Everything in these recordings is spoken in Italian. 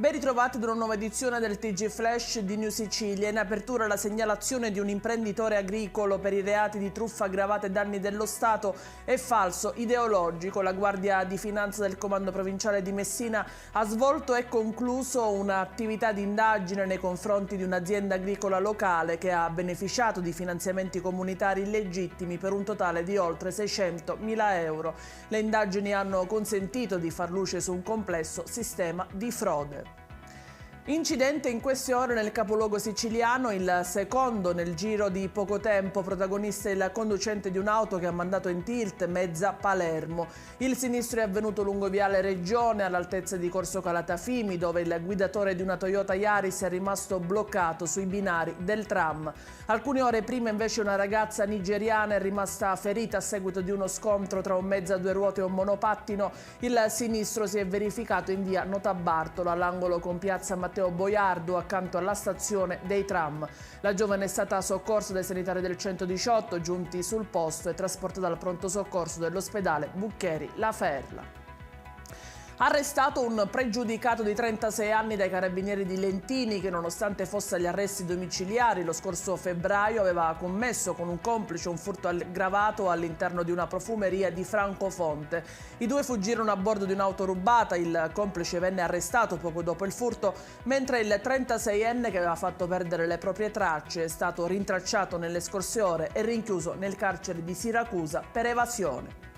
Ben ritrovati ad una nuova edizione del TG Flash di New Sicilia. In apertura la segnalazione di un imprenditore agricolo per i reati di truffa aggravata e danni dello Stato e falso ideologico. La Guardia di Finanza del Comando Provinciale di Messina ha svolto e concluso un'attività di indagine nei confronti di un'azienda agricola locale che ha beneficiato di finanziamenti comunitari illegittimi per un totale di oltre 600.000 euro. Le indagini hanno consentito di far luce su un complesso sistema di frode. Incidente in queste ore nel capoluogo siciliano, il secondo nel giro di poco tempo. Protagonista il conducente di un'auto che ha mandato in tilt mezza Palermo. Il sinistro è avvenuto lungo viale Regione all'altezza di Corso Calatafimi, dove il guidatore di una Toyota Yaris è rimasto bloccato sui binari del tram. Alcune ore prima invece una ragazza nigeriana è rimasta ferita a seguito di uno scontro tra un mezzo a due ruote e un monopattino. Il sinistro si è verificato in via Notabartolo all'angolo con piazza Matteo Boiardo accanto alla stazione dei tram. La giovane è stata soccorsa dai sanitari del 118 giunti sul posto e trasportata al pronto soccorso dell'ospedale Buccheri La Ferla. Arrestato un pregiudicato di 36 anni dai carabinieri di Lentini che, nonostante fosse agli arresti domiciliari, lo scorso febbraio aveva commesso con un complice un furto aggravato all'interno di una profumeria di Francofonte. I due fuggirono a bordo di un'auto rubata. Il complice venne arrestato poco dopo il furto, mentre il 36enne che aveva fatto perdere le proprie tracce è stato rintracciato nelle scorse ore e rinchiuso nel carcere di Siracusa per evasione.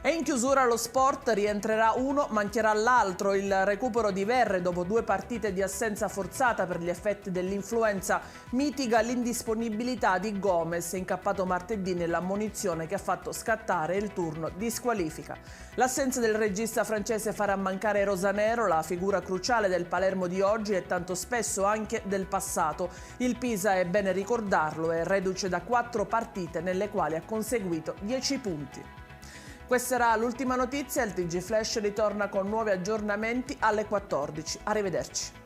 E in chiusura lo sport, rientrerà uno, mancherà l'altro. Il recupero di Verre dopo 2 partite di assenza forzata per gli effetti dell'influenza mitiga l'indisponibilità di Gomez, incappato martedì nell'ammonizione che ha fatto scattare il turno di squalifica. L'assenza del regista francese farà mancare Rosanero, la figura cruciale del Palermo di oggi e tanto spesso anche del passato. Il Pisa, è bene ricordarlo, è reduce da 4 partite nelle quali ha conseguito 10 punti. Questa era l'ultima notizia, il TG Flash ritorna con nuovi aggiornamenti alle 14. Arrivederci.